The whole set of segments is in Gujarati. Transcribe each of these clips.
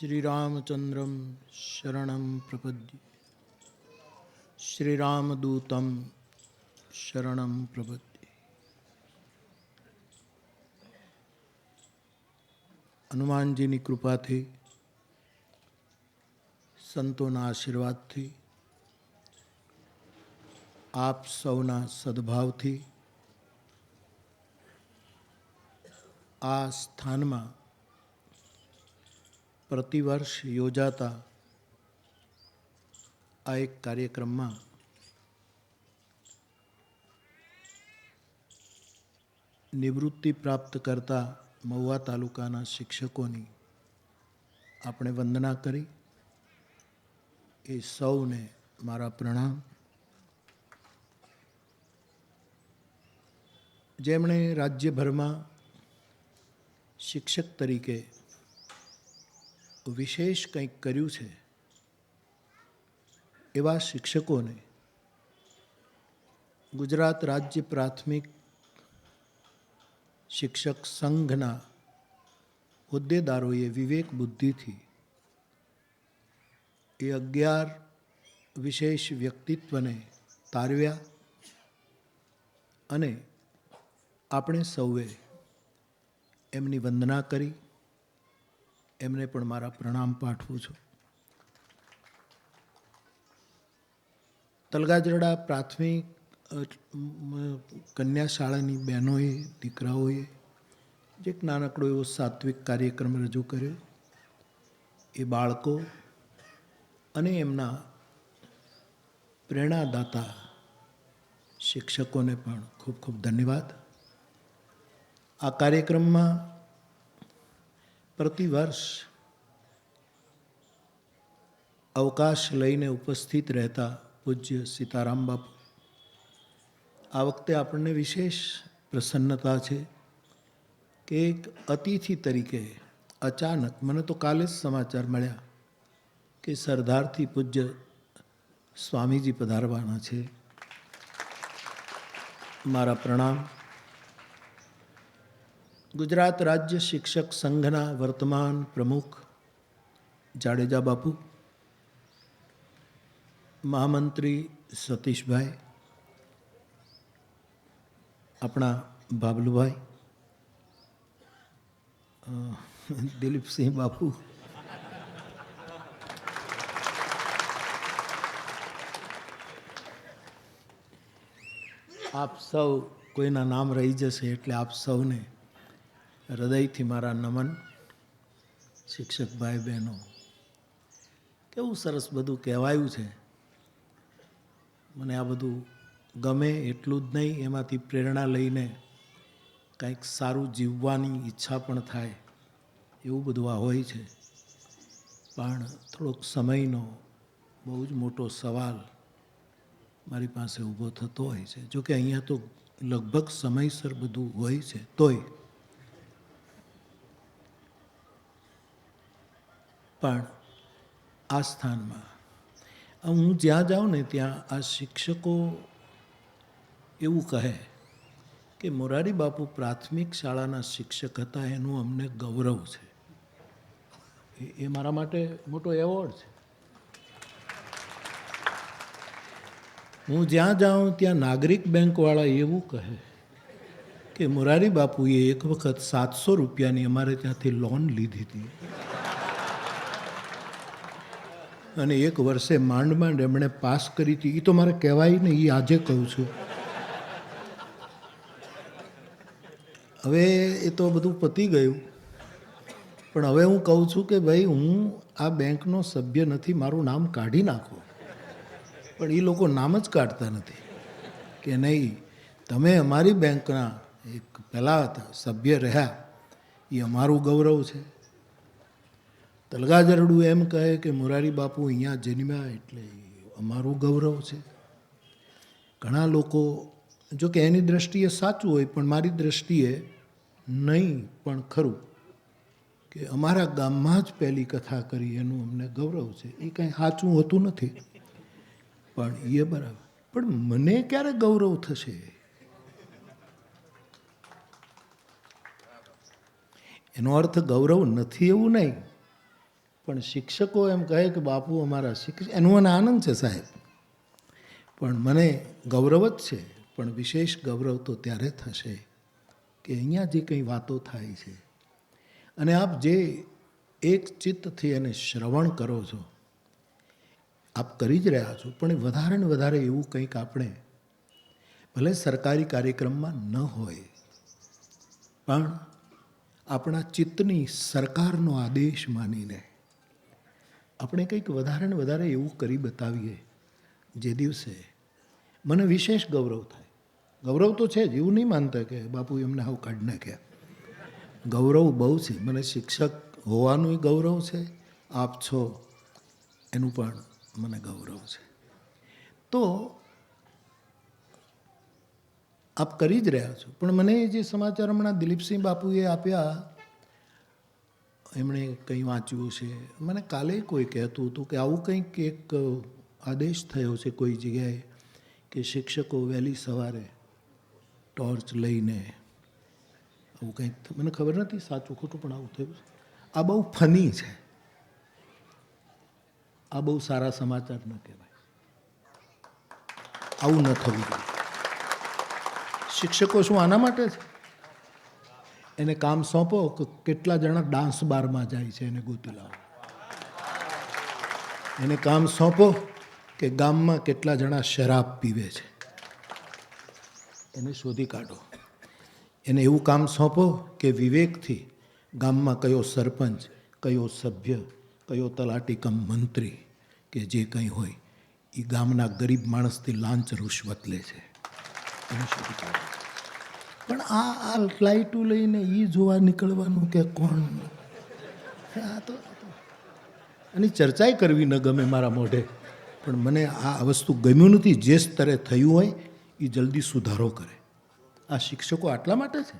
श्रीरामचंद्रं शरणं प्रपद्ये श्रीरामदूतं शरणं प्रपद्ये। હનુમાનજીની કૃપાથી, સંતોના આશીર્વાદથી, આપ સૌના સદભાવથી આ સ્થાનમાં પ્રતિવર્ષ યોજાતા આ એક કાર્યક્રમમાં નિવૃત્તિ પ્રાપ્ત કરતા મહુવા તાલુકાના શિક્ષકોની આપણે વંદના કરી. એ સૌને મારા પ્રણામ. જેમણે રાજ્યભરમાં શિક્ષક તરીકે વિશેષ કંઈક કર્યું છે એવા શિક્ષકોને ગુજરાત રાજ્ય પ્રાથમિક શિક્ષક સંઘના હોદ્દેદારોએ વિવેક બુદ્ધિથી એ 11 વિશેષ વ્યક્તિત્વને તારવ્યા અને આપણે સૌએ એમની વંદના કરી. એમને પણ મારા પ્રણામ પાઠવું છું. તલગાજરડા પ્રાથમિક કન્યા શાળાની બહેનોએ, દીકરાઓએ જે એક નાનકડો એવો સાત્વિક કાર્યક્રમ રજૂ કર્યો, એ બાળકો અને એમના પ્રેરણાદાતા શિક્ષકોને પણ ખૂબ ખૂબ ધન્યવાદ. આ કાર્યક્રમમાં પ્રતિવર્ષ અવકાશ લઈને ઉપસ્થિત રહેતા પૂજ્ય સીતારામ બાપુ, આ વખતે આપણને વિશેષ પ્રસન્નતા છે કે એક અતિથિ તરીકે અચાનક, મને તો કાલે જ સમાચાર મળ્યા કે સરદારથી પૂજ્ય સ્વામીજી પધારવાના છે. મારા પ્રણામ. ગુજરાત રાજ્ય શિક્ષક સંઘના વર્તમાન પ્રમુખ જાડેજા બાપુ, મહામંત્રી સતીશભાઈ, આપણા બાબલુભાઈ, દિલીપસિંહ બાપુ, આપ સૌ, કોઈના નામ રહી જશે એટલે આપ સૌને હૃદયથી મારા નમન. શિક્ષક ભાઈ બહેનો, કેવું સરસ બધું કહેવાયું છે. મને આ બધું ગમે એટલું જ નહીં, એમાંથી પ્રેરણા લઈને કંઈક સારું જીવવાની ઈચ્છા પણ થાય, એવું બધું આ હોય છે. પણ થોડોક સમયનો બહુ જ મોટો સવાલ મારી પાસે ઊભો થતો હોય છે. જોકે અહીંયા તો લગભગ સમયસર બધું હોય છે, તોય પણ આ સ્થાનમાં હું જ્યાં જાઉં ને ત્યાં આ શિક્ષકો એવું કહે કે મોરારી બાપુ પ્રાથમિક શાળાના શિક્ષક હતા, એનું અમને ગૌરવ છે. એ મારા માટે મોટો એવોર્ડ છે. હું જ્યાં જાઉં ત્યાં નાગરિક બેંકવાળા એવું કહે કે મોરારી બાપુએ એક વખત 700 રૂપિયાની અમારે ત્યાંથી લોન લીધી હતી અને એક વર્ષે માંડ માંડ એમણે પાસ કરી હતી. એ તો મારે કહેવાય ને, એ આજે કહું છું. હવે એ તો બધું પતી ગયું, પણ હવે હું કહું છું કે ભાઈ, હું આ બેંકનો સભ્ય નથી, મારું નામ કાઢી નાખો. પણ એ લોકો નામ જ કાઢતા નથી કે નહીં, તમે અમારી બેંકના એક પહેલાં હતા સભ્ય રહ્યા, એ અમારું ગૌરવ છે. તલગાજરડું એમ કહે કે મોરારી બાપુ અહીંયા જન્મ્યા એટલે અમારું ગૌરવ છે. ઘણા લોકો, જો કે એની દ્રષ્ટિએ સાચું હોય, પણ મારી દ્રષ્ટિએ નહીં પણ ખરું કે અમારા ગામમાં જ પહેલી કથા કરી એનું અમને ગૌરવ છે. એ કંઈ સાચું હોતું નથી, પણ એ બરાબર. પણ મને ક્યારે ગૌરવ થશે? એનો અર્થ ગૌરવ નથી એવું નહીં, પણ શિક્ષકો એમ કહે કે બાપુ અમારા શિક્ષક, એનું મને આનંદ છે સાહેબ, પણ મને ગૌરવ જ છે. પણ વિશેષ ગૌરવ તો ત્યારે થશે કે અહીંયા જે કંઈ વાતો થાય છે અને આપ જે એક ચિત્તથી એને શ્રવણ કરો છો, આપ કરી જ રહ્યા છો, પણ વધારે ને વધારે એવું કંઈક આપણે, ભલે સરકારી કાર્યક્રમમાં ન હોય પણ આપણા ચિત્તની સરકારનો આદેશ માનીને આપણે કંઈક વધારે ને વધારે એવું કરી બતાવીએ જે દિવસે મને વિશેષ ગૌરવ થાય. ગૌરવ તો છે જ, એવું નહીં માનતા કે બાપુ એમને હાવ કાઢી નાખ્યા. ગૌરવ બહુ છે. મને શિક્ષક હોવાનું ગૌરવ છે, આપ છો એનું પણ મને ગૌરવ છે. તો આપ કરી જ રહ્યા છો. પણ મને જે સમાચાર હમણાં દિલીપસિંહ બાપુએ આપ્યા, એમણે કંઈ વાંચ્યું છે, મને કાલે કોઈ કહેતું હતું કે આવું કંઈક એક આદેશ થયો છે કોઈ જગ્યાએ કે શિક્ષકો વહેલી સવારે ટોર્ચ લઈને આવું કંઈક, મને ખબર નથી સાચું ખોટું, પણ આવું થયું છે. આ બહુ ફની છે, આ બહુ સારા સમાચાર ન કહેવાય, આવું ન થવું જોઈએ. શિક્ષકો શું આના માટે છે? એને કામ સોંપો કે કેટલા જણા ડાન્સ બારમાં જાય છે એને ગોતી લાવો. એને કામ સોંપો કે ગામમાં કેટલા જણા શરાબ પીવે છે એને શોધી કાઢો. એને એવું કામ સોંપો કે વિવેકથી ગામમાં કયો સરપંચ, કયો સભ્ય, કયો તલાટી કમ મંત્રી કે જે કંઈ હોય એ ગામના ગરીબ માણસથી લાંચ રૂશ્વત લે છે એને શોધી કાઢો. પણ આ લાઇટું લઈને એ જોવા નીકળવાનું કે કોણ, આ તો આની ચર્ચાએ કરવી ન ગમે મારા મોઢે, પણ મને આ વસ્તુ ગમ્યું નથી. જે સ્તરે થયું હોય એ જલ્દી સુધારો કરે. આ શિક્ષકો આટલા માટે છે.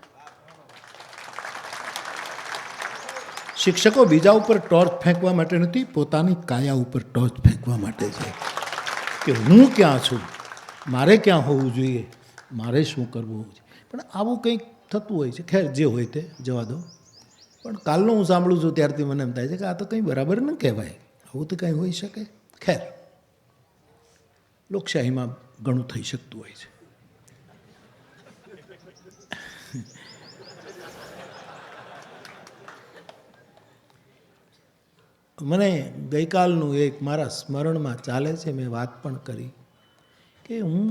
શિક્ષકો બીજા ઉપર ટોર્ચ ફેંકવા માટે નથી, પોતાની કાયા ઉપર ટોર્ચ ફેંકવા માટે છે કે હું ક્યાં છું, મારે ક્યાં હોવું જોઈએ, મારે શું કરવું છે. પણ આવું કંઈક થતું હોય છે. ખેર, જે હોય તે જવા દો. પણ કાલનું હું સાંભળું છું ત્યારથી મને એમ થાય છે કે આ તો કંઈ બરાબર ન કહેવાય, આવું તો કંઈ હોઈ શકે. ખેર, લોકશાહીમાં ઘણું થઈ શકતું હોય છે. મને ગઈકાલનું એક મારા સ્મરણમાં ચાલે છે, મેં વાત પણ કરી કે હું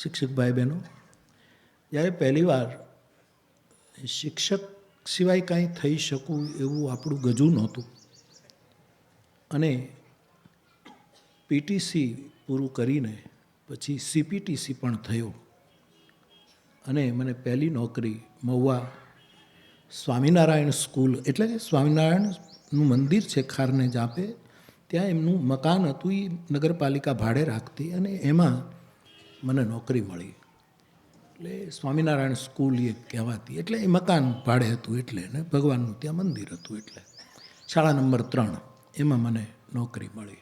શિક્ષક ભાઈ બહેનો જ્યારે પહેલી વાર શિક્ષક સિવાય કાંઈ થઈ શકું એવું આપણું ગજું નહોતું, અને પીટીસી પૂરું કરીને પછી સીપીટીસી પણ થયો, અને મને પહેલી નોકરી મહુવા સ્વામિનારાયણ સ્કૂલ, એટલે કે સ્વામિનારાયણનું મંદિર છે ખારને જાપે, ત્યાં એમનું મકાન હતું, એ નગરપાલિકા ભાડે રાખતી, અને એમાં મને નોકરી મળી. એટલે સ્વામિનારાયણ સ્કૂલ એ કહેવાતી, એટલે એ મકાન ભાડે હતું, એટલે ને ભગવાનનું ત્યાં મંદિર હતું, એટલે શાળા નંબર 3 એમાં મને નોકરી મળી.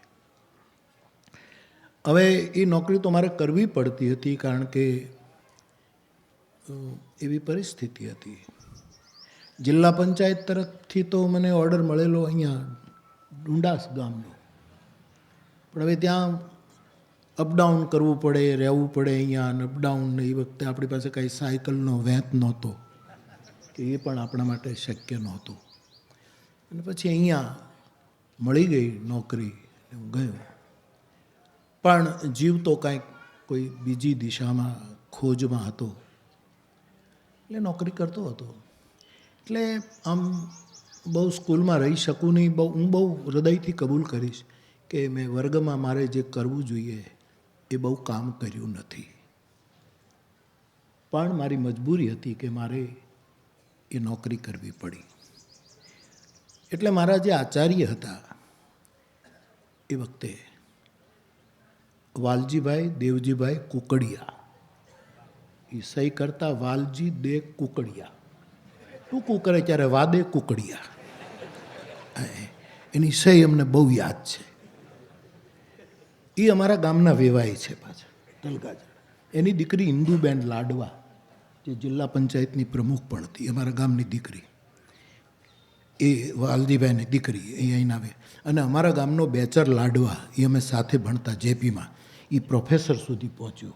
હવે એ નોકરી તો મારે કરવી પડતી હતી, કારણ કે એવી પરિસ્થિતિ હતી. જિલ્લા પંચાયત તરફથી તો મને ઓર્ડર મળેલો અહીંયા ડુંડાસ ગામનો, પણ હવે ત્યાં અપડાઉન કરવું પડે, રહેવું પડે અહીંયા, અને અપડાઉન, એ વખતે આપણી પાસે કાંઈ સાયકલનો વેંત નહોતો કે એ પણ આપણા માટે શક્ય નહોતું. અને પછી અહીંયા મળી ગઈ નોકરી, હું ગયો. પણ જીવ તો કાંઈક કોઈ બીજી દિશામાં ખોજમાં હતો, એટલે નોકરી કરતો હતો. એટલે આમ બહુ સ્કૂલમાં રહી શકું નહીં, હું બહુ હૃદયથી કબૂલ કરીશ કે મેં વર્ગમાં મારે જે કરવું જોઈએ એ બહુ કામ કર્યું નથી, પણ મારી મજબૂરી હતી કે મારે એ નોકરી કરવી પડી. એટલે મારા જે આચાર્ય હતા એ વખતે વાલજીભાઈ દેવજીભાઈ કુકડિયા, એ સહી કરતા વાલજી દે કુકડિયા, ટૂંકું કરે ત્યારે વાદે કુકડિયા, એની સહી અમને બહુ યાદ છે. એ અમારા ગામના વેવાય છે પાછા, તલગાજર. એની દીકરી ઇન્દુબેન લાડવા, જે જિલ્લા પંચાયતની પ્રમુખ પણ હતી, અમારા ગામની દીકરી. એ વાલજીભાઈની દીકરી એ અહીં આવે. અને અમારા ગામનો બેચર લાડવા એ અમે સાથે ભણતા જેપીમાં, એ પ્રોફેસર સુધી પહોંચ્યો.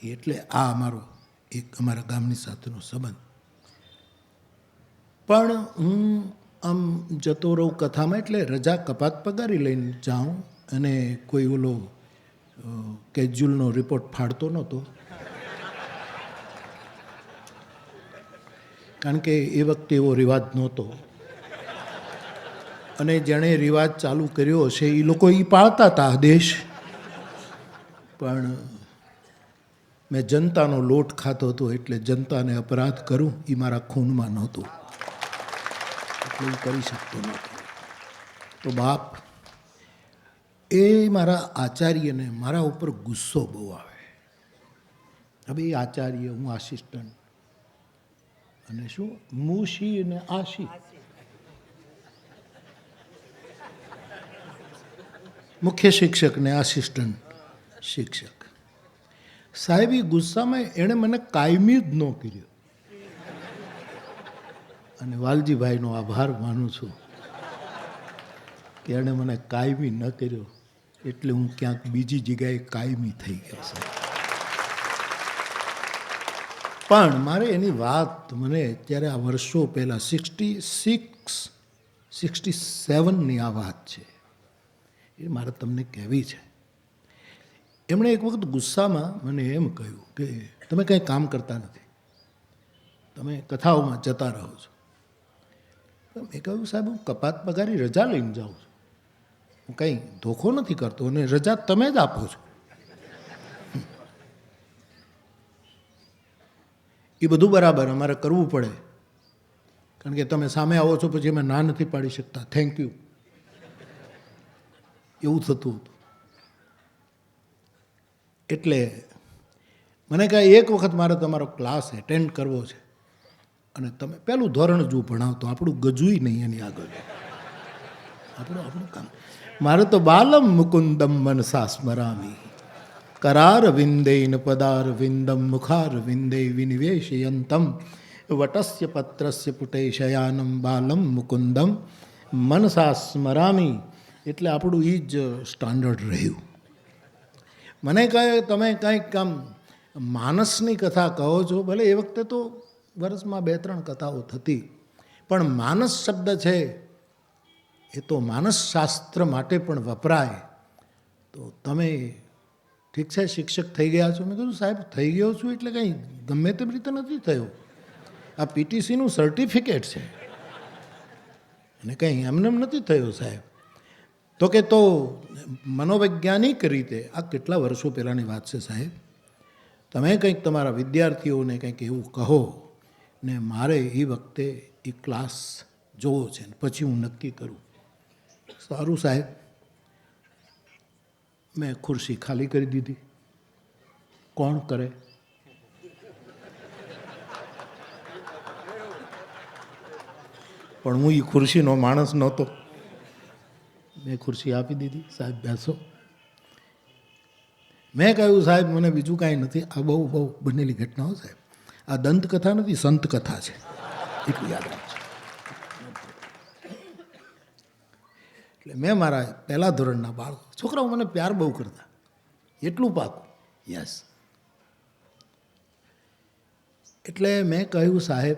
એટલે આ અમારો એક અમારા ગામની સાથેનો સંબંધ. પણ હું આમ જતો રહું કથામાં, એટલે રજા કપાત પગારી લઈને જાઉં, અને કોઈ ઓલો કેજ્યુઅલનો રિપોર્ટ ફાડતો નહોતો, કારણ કે એ વખતે એવો રિવાજ નહોતો. અને જેણે રિવાજ ચાલુ કર્યો હશે એ લોકો એ પાળતા હતા આદેશ, પણ મેં જનતાનો લોટ ખાતો હતો, એટલે જનતાને અપરાધ કરું એ મારા ખૂનમાં નહોતું, એટલે હું કરી શકતો નહોતો. તો બાપ, એ મારા આચાર્યને મારા ઉપર ગુસ્સો બહુ આવે. હવે એ આચાર્ય, હું આસિસ્ટન્ટ, અને શું મુશી અને આશી, મુખ્ય શિક્ષક ને આસિસ્ટન્ટ શિક્ષક સાહેબ, એ ગુસ્સામાં એણે મને કાયમી જ ન કર્યો. અને વાલજીભાઈનો આભાર માનું છું કે એણે મને કાયમી ન કર્યો, એટલે હું ક્યાંક બીજી જગ્યાએ કાયમી થઈ ગયો છે. પણ મારે એની વાત, મને ત્યારે આ વર્ષો પહેલાં 67ની આ વાત છે, એ મારે તમને કહેવી છે. એમણે એક વખત ગુસ્સામાં મને એમ કહ્યું કે તમે કંઈ કામ કરતા નથી, તમે કથાઓમાં જતા રહો છો. મેં કહ્યું સાહેબ, હું કપાત પગારી રજા લઈને જાઉં છું, હું કંઈ ધોખો નથી કરતો, અને રજા તમે જ આપો છો. એ બધું બરાબર, અમારે કરવું પડે, કારણ કે તમે સામે આવો છો, પછી અમે ના નથી પાડી શકતા, થેન્ક યુ, એવું થતું હતું. એટલે મને કહે એક વખત મારે તમારો ક્લાસ એટેન્ડ કરવો છે, અને તમે પહેલું ધોરણ જ ભણાવતો, આપણું ગજુય નહીં એની આગળ, આપણું કામ. મારે તો બાલમ મુકુંદમ મનસા સ્મરામી કરાર વિંદેન પદાર વિંદમ મુખાર વિંદે વિનિવેશયંતમ વટસ્ય પત્રસ્ય પુટે શયાનમ બાલમ મુકુંદમ મનસા સ્મરામી. એટલે આપણું એ જ સ્ટાન્ડર્ડ રહ્યું. મને કહે તમે કંઈક આમ માનસની કથા કહો છો, ભલે એ વખતે તો વર્ષમાં 2-3 કથાઓ થતી, પણ માનસ શબ્દ છે એ તો માનસ શાસ્ત્ર માટે પણ વપરાય. તો તમે ઠીક છે શિક્ષક થઈ ગયા છો. મેં કીધું સાહેબ થઈ ગયો છું એટલે કંઈ ગમે તેમ રીતે નથી થયો, આ પીટીસીનું સર્ટિફિકેટ છે, અને કંઈ એમને નથી થયો સાહેબ. તો કે તો મનોવૈજ્ઞાનિક રીતે આ કેટલા વર્ષો પહેલાંની વાત છે સાહેબ, તમે કંઈક તમારા વિદ્યાર્થીઓને કંઈક એવું કહો, ને મારે એ વખતે એ ક્લાસ જોવો છે, પછી હું નક્કી કરું. સારું સાહેબ, મેં ખુરશી ખાલી કરી દીધી. કોણ કરે? પણ હું એ ખુરશીનો માણસ નહોતો. મેં ખુરશી આપી દીધી, સાહેબ બેસો. મેં કહ્યું સાહેબ મને બીજું કાંઈ નથી, આ બહુ બનેલી ઘટનાઓ સાહેબ, આ દંતકથા નથી, સંત કથા છે, એટલું યાદ રાખજો. એટલે મેં મારા પહેલા ધોરણના બાળકો છોકરાઓ મને પ્યાર બહુ કરતા, એટલું પાકું, યસ. એટલે મેં કહ્યું સાહેબ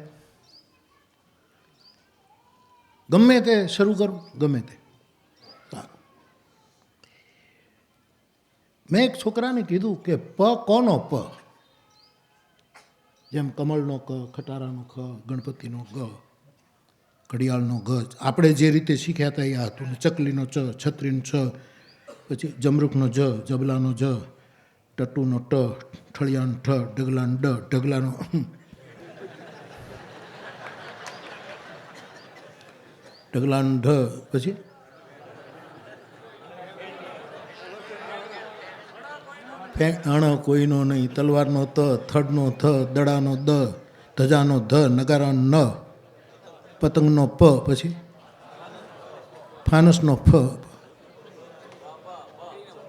ગમે તે શરૂ કરું, ગમે તે. સારું. મેં એક છોકરાને કીધું કે પ કોનો પ, જેમ કમળનો ક, ખટારાનો ખ, ગણપતિનો ગ, ઘડિયાળનો ગ, આપણે જે રીતે શીખ્યા હતા એ હતું. ચકલીનો ચ, છત્રીનો છ, પછી જમરૂખનો જ, જબલાનો જ, ટટ્ટુનો ટ, ઠળિયાનો ઠ, ઢગલાનો ડ, ઢગલાનો ઢગલાનો ઢ, પછી અણ કોઈનો નહીં, તલવારનો ત, થડનો થ, દડાનો દ, ધજાનો ધ, નગારાનો ન, પતંગનો પ, પછી ફાનસનો ફ,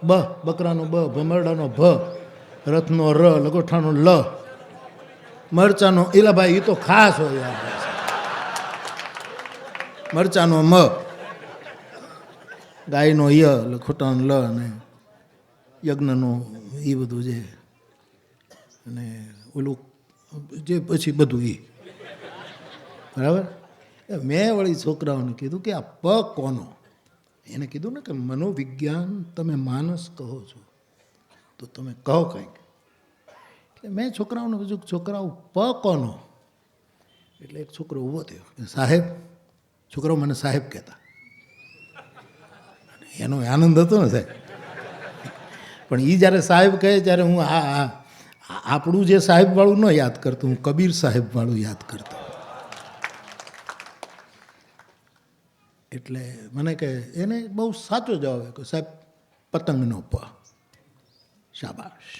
બ, બકરાનો બ, ભમરડાનો ભ, રથનો ર, લગોઠાનો લ, મરચાનો, એલા ભાઈ એ તો ખાસ હોય યાર. મરચાનો મ, ગાયનો ય, ખોટાનો લ, અને યજ્ઞનો એ બધું છે, અને ઓલું જે પછી બધું એ બરાબર. મેં વળી છોકરાઓને કીધું કે આ પ કોનો? એને કીધું ને કે મનોવિજ્ઞાન તમે માનસ કહો છો તો તમે કહો કંઈક. એટલે મેં છોકરાઓને પૂછ્યું છોકરાઓ પ કોનો? એટલે એક છોકરો ઊભો થયો કે સાહેબ. છોકરાઓ મને સાહેબ કહેતા, એનો આનંદ હતો ને સાહેબ. પણ એ જ્યારે સાહેબ કહે ત્યારે હું આપણું જે સાહેબવાળું ન યાદ કરતો, હું કબીર સાહેબવાળું યાદ કરતો. એટલે મને કહે, એને બહુ સાચો જવાબ કે સાહેબ પતંગનો પ. શાબાશ.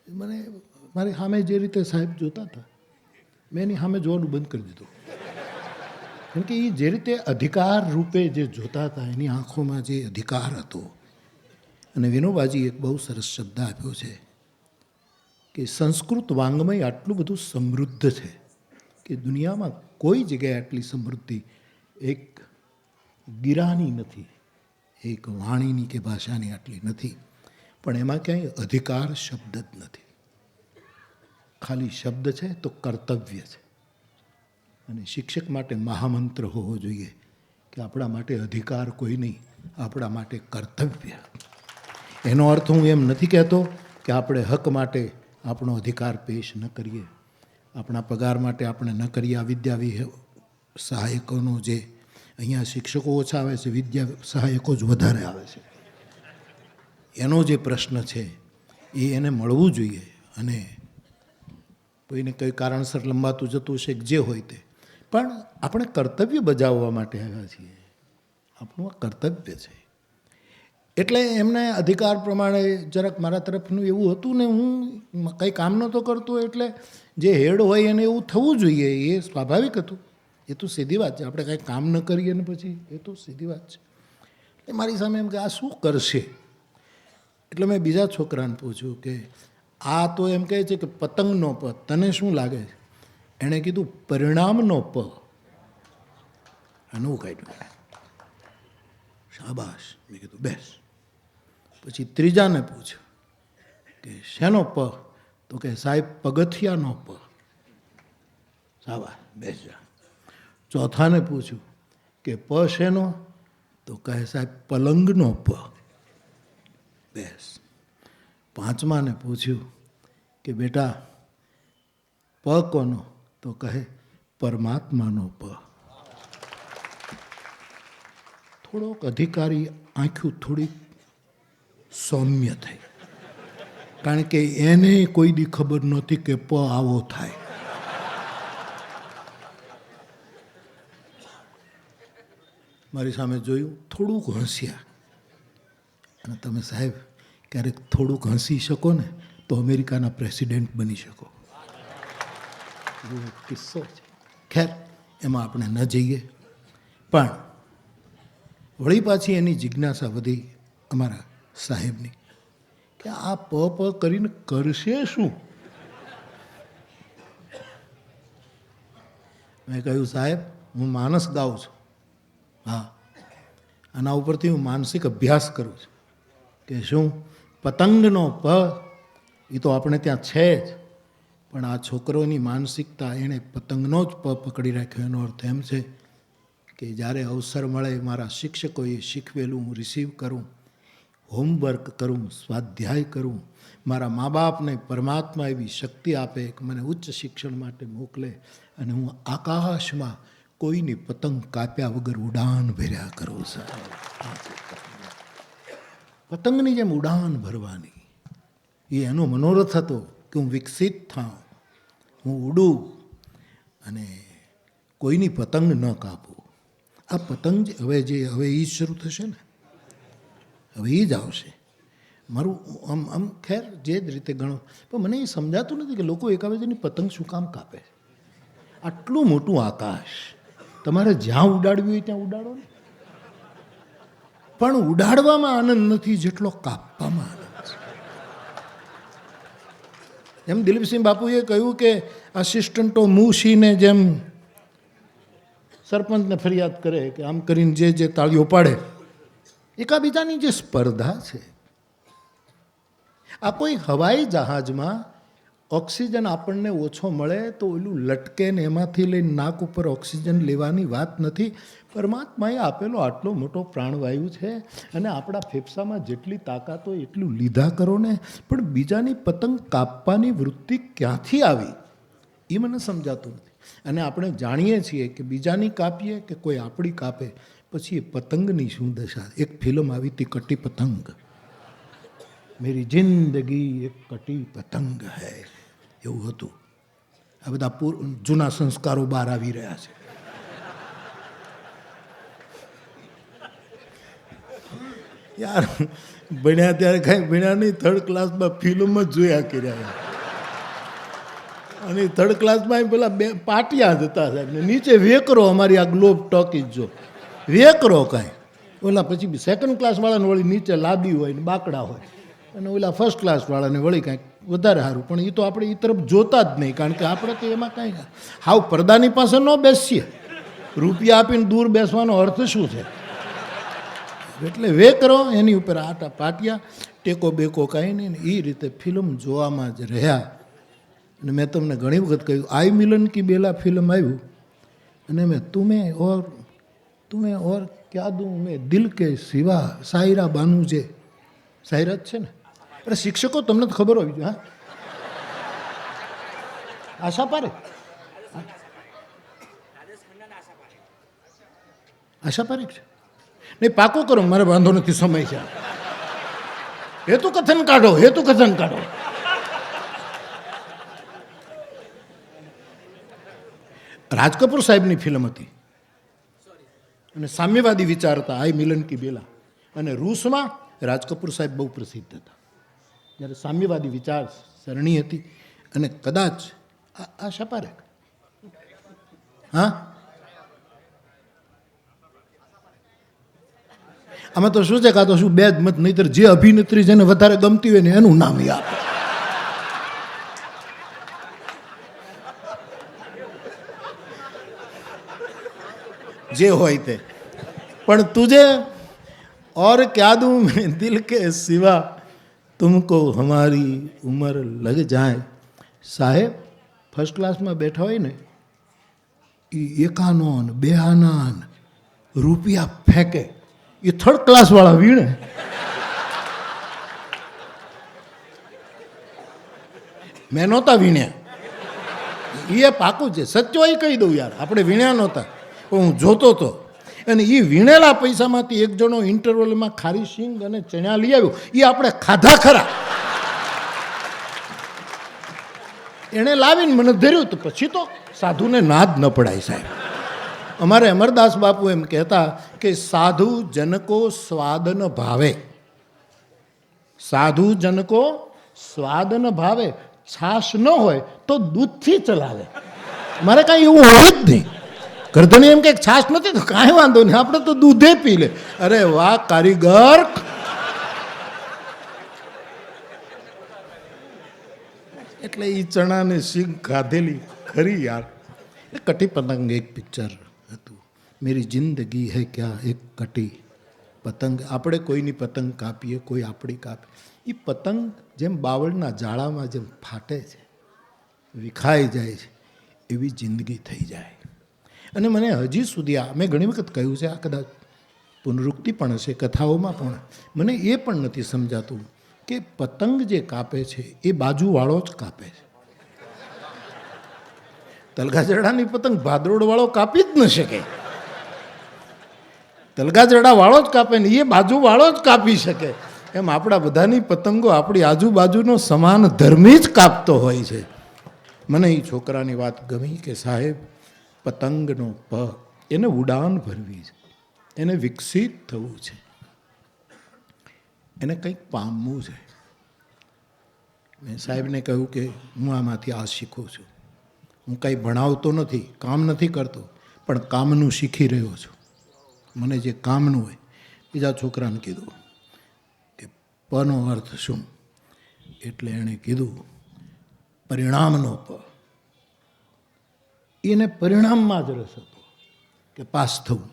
મને મારી સામે જે રીતે સાહેબ જોતા હતા મેં એની સામે જોવાનું બંધ કરી દીધું. કેમ કે એ જે રીતે અધિકાર રૂપે જે જોતા હતા, એની આંખોમાં જે અધિકાર હતો. અને વિનોબાજી એક બહુ સરસ શબ્દ આપ્યો છે કે સંસ્કૃત વાંગ્મય આટલું બધું સમૃદ્ધ છે કે દુનિયામાં કોઈ જગ્યાએ આટલી સમૃદ્ધિ એક ગીરાની નથી, એક વાણીની કે ભાષાની આટલી નથી. પણ એમાં ક્યાંય અધિકાર શબ્દ જ નથી. ખાલી શબ્દ છે તો કર્તવ્ય છે. અને શિક્ષક માટે મહામંત્ર હોવો જોઈએ કે આપણા માટે અધિકાર કોઈ નહીં, આપણા માટે કર્તવ્ય. એનો અર્થ હું એમ નથી કહેતો કે આપણે હક માટે આપણો અધિકાર પેશ ન કરીએ, આપણા પગાર માટે આપણે ન કરીએ. આ વિદ્યા સહાયકોનો જે અહીંયા શિક્ષકો ઓછા આવે છે, વિદ્યા સહાયકો જ વધારે આવે છે, એનો જે પ્રશ્ન છે એ એને મળવું જોઈએ. અને કોઈને કંઈ કારણસર લંબાતું જતું હશે જે હોય તે, પણ આપણે કર્તવ્ય બજાવવા માટે આવ્યા છીએ. આપણું આ કર્તવ્ય છે. એટલે એમને અધિકાર પ્રમાણે જરાક મારા તરફનું એવું હતું ને, હું કંઈ કામ નહોતો કરતો એટલે જે હેડ હોય એને એવું થવું જોઈએ, એ સ્વાભાવિક હતું. એ તો સીધી વાત છે. આપણે કાંઈ કામ ન કરીએ ને પછી એ તો સીધી વાત છે. એટલે મારી સામે એમ કે આ શું કરશે? એટલે મેં બીજા છોકરાને પૂછ્યું કે આ તો એમ કહે છે કે પતંગનો પ, તને શું લાગે છે? એણે કીધું પરિણામનો પ. આનું કાઢ્યું. શાબાશ. મેં કીધું બેસ. પછી ત્રીજાને પૂછ્યું કે શેનો પ? તો કે સાહેબ પગથિયાનો પ. શાબાશ, બેસ જા. ચોથાને પૂછ્યું કે પ શેનો? તો કહે સાહેબ પલંગનો પ. બેસ. પાંચમાને પૂછ્યું કે બેટા પ કોનો? તો કહે પરમાત્માનો પ. થોડોક અધિકારી આંખ્યું થોડીક સૌમ્ય થઈ, કારણ કે એને કોઈ દી ખબર નહોતી કે પ આવો થાય. મારી સામે જોયું, થોડુંક હસ્યા. અને તમે સાહેબ ક્યારેક થોડુંક હસી શકો ને તો અમેરિકાના પ્રેસિડેન્ટ બની શકો. એવો કિસ્સો છે. ખેર, એમાં આપણે ન જઈએ. પણ વળી પાછી એની જિજ્ઞાસા વધી અમારા સાહેબની કે આ પ પ કરીને કરશે શું? મેં કહ્યું સાહેબ હું માનસ ગાઉં છું. હા, આના ઉપરથી હું માનસિક અભ્યાસ કરું છું કે શું પતંગનો પ એ તો આપણે ત્યાં છે જ, પણ આ છોકરોની માનસિકતા એણે પતંગનો જ પ પકડી રાખ્યો. એનો અર્થ એમ છે કે જ્યારે અવસર મળે મારા શિક્ષકોએ શીખવેલું હું રિસીવ કરું, હોમવર્ક કરું, સ્વાધ્યાય કરું, મારા મા બાપને પરમાત્મા એવી શક્તિ આપે કે મને ઉચ્ચ શિક્ષણ માટે મોકલે અને હું આકાશમાં કોઈની પતંગ કાપ્યા વગર ઉડાન ભર્યા કરું. પતંગની જેમ ઉડાન ભરવાની એ એનો મનોરથ હતો કે હું વિકસિત થાઉં, હું ઉડું અને કોઈની પતંગ ન કાપું. આ પતંગ હવે એ જ શરૂ થશે ને, હવે એ જ આવશે. મારું આમ ખેર જે જ રીતે ગણો, પણ મને એ સમજાતું નથી કે લોકો એકાબીજાની પતંગ શું કામ કાપે. આટલું મોટું આકાશ તમારે જ્યાં ઉડાડવી હોય ત્યાં ઉડાડો ને, પણ ઉડાડવામાં આનંદ નથી જેટલો કાપવામાં આનંદ છે. એમ દિલીપસિંહ બાપુએ કહ્યું કે આસિસ્ટન્ટો મૂશીને જેમ સરપંચને ફરિયાદ કરે કે આમ કરીને જે તાળીઓ પાડે, એકાબીજાની જે સ્પર્ધા છે, આ કોઈ હવાઈ જહાજમાં ઓક્સિજન આપણને ઓછો મળે તો ઓલું લટકે ને એમાંથી લઈને નાક ઉપર ઓક્સિજન લેવાની વાત નથી. પરમાત્માએ આપેલો આટલો મોટો પ્રાણવાયુ છે અને આપણા ફેફસામાં જેટલી તાકાત હોય એટલું લીધા કરો ને. પણ બીજાની પતંગ કાપવાની વૃત્તિ ક્યાંથી આવી એ મને સમજાતું નથી. અને આપણે જાણીએ છીએ કે બીજાની કાપીએ કે કોઈ આપણી કાપે પછી એ પતંગની શું દશા. એક ફિલ્મ આવી હતી કટી પતંગ, મેરી જિંદગી એક કટી પતંગ હૈ, એવું હતું. આ બધા જૂના સંસ્કારો બહાર આવી રહ્યા છે. યાર ભણ્યા ત્યારે કાંઈ ભણ્યા નહીં, થર્ડ ક્લાસમાં ફિલ્મ જ જોયા કર્યા. અને થર્ડ ક્લાસમાં પેલા બે પાટિયા જ હતા સાહેબ, ને નીચે વેકરો, અમારી આ ગ્લોબ ટોકીજ જો વેકરો કાંઈ. ઓલા પછી સેકન્ડ ક્લાસવાળાને વળી નીચે લાદી હોય ને બાકડા હોય, અને ઓલા ફર્સ્ટ ક્લાસવાળાને વળી કાંઈક વધારે સારું. પણ એ તો આપણે એ તરફ જોતા જ નહીં, કારણ કે આપણે તો એમાં કાંઈ હાવ પડદાની પાસે ન બેસીએ. રૂપિયા આપીને દૂર બેસવાનો અર્થ શું છે? એટલે વે કરો એની ઉપર આટા પાટિયા, ટેકો બેકો કાંઈ નહીં ને એ રીતે ફિલ્મ જોવામાં જ રહ્યા. અને મેં તમને ઘણી વખત કહ્યું, આઈ મિલન કી બેલા ફિલ્મ આવ્યું અને મેં તુમે ઓર ક્યા દઉં મેં દિલ કે સિવા, સાયરા બાનુ જે સાયરા જ છે ને. અરે શિક્ષકો તમને તો ખબર હોવી જોઈએ. હા, આશા પારેખ, આશા પારેખ છે નહીં. પાકું કરો, મારે વાંધો નથી, સમય છે. હેતુ કથન કાઢો, હેતુ કથન કાઢો. રાજ કપૂર સાહેબની ફિલ્મ હતી અને સામ્યવાદી વિચાર હતા, આઈ મિલન કી બેલા. અને રૂસમાં રાજ કપૂર સાહેબ બહુ પ્રસિદ્ધ હતા, જ્યારે સામ્યવાદી વિચાર સરણી હતી. અને કદાચ આશા પારેખ, હા, આમાં તો શું છે, કાં તો શું બે જ મત, નહીતર જે અભિનેત્રી જેને વધારે ગમતી હોય ને એનું નામ યાદ. જે હોય તે. પણ તુજે और क्या दूं मैं दिल के सिवा, तुमको हमारी उम्र लग जाए. સાહેબ ફર્સ્ટ ક્લાસમાં બેઠા હોય ને એ એકાનોન બેહાનાન રૂપિયા ફેંકે, એ થર્ડ ક્લાસવાળા વીણે. મેં નહોતા વીણ્યા, એ પાકું છે, સચ્ચો એ કહી દઉં યાર, આપણે વીણ્યા નહોતા, પણ હું જોતો હતો. અને એ વીણેલા પૈસામાંથી એક જણો ઇન્ટરવલમાં ખારી શીંગ અને ચણા લઈ આવ્યો, એ આપણે ખાધા ખરા. એણે લાવીને મને ધર્યું, તો પછી તો સાધુને નાદ ન પડાય સાહેબ. અમારે અમરદાસ બાપુ એમ કહેતા કે સાધુ જनको સ્વાદ ન ભાવે, સાધુ જनको સ્વાદ ન ભાવે, છાશ ન હોય તો દૂધથી ચલાવે. મારે કાંઈ એવું હોય જ નહીં. ગરદની એમ કે છાશ નથી તો કાંઈ વાંધો નહીં, આપણે તો દૂધે પી લે. અરે વાહ કારીગર. એટલે એ ચણાને સિંગ ખાધેલી ખરી યાર. એ કટી પતંગ એક પિક્ચર હતું, મેરી જિંદગી હૈ ક્યા એક કટી પતંગ. આપણે કોઈની પતંગ કાપીએ, કોઈ આપણી કાપે. એ પતંગ જેમ બાવળના જાળામાં જેમ ફાટે છે, વિખાઈ જાય છે, એવી જિંદગી થઈ જાય. અને મને હજી સુધી આ મેં ઘણી વખત કહ્યું છે, આ કદાચ પુનરુક્તિ પણ હશે કથાઓમાં પણ, મને એ પણ નથી સમજાતું કે પતંગ જે કાપે છે એ બાજુવાળો જ કાપે છે. તલગાજરડાની પતંગ ભાદરોડવાળો કાપી જ ન શકે. તલગાજરડાવાળો જ કાપે ને એ બાજુવાળો જ કાપી શકે. એમ આપણા બધાની પતંગો આપણી આજુબાજુનો સમાન ધર્મી જ કાપતો હોય છે. મને એ છોકરાની વાત ગમી કે સાહેબ પતંગનો એને ઉડાન ભરવી છે, એને વિકસિત થવું છે, એને કંઈક પામવું છે. મેં સાહેબને કહ્યું કે હું આમાંથી આ શીખું છું. હું કંઈ ભણાવતો નથી, કામ નથી કરતો, પણ કામનું શીખી રહ્યો છું. મને જે કામનું હોય. બીજા છોકરાને કીધું કે પનો અર્થ શું, એટલે એણે કીધું પરિણામનો પ. એને પરિણામમાં જ રસ હતો કે પાસ થવું,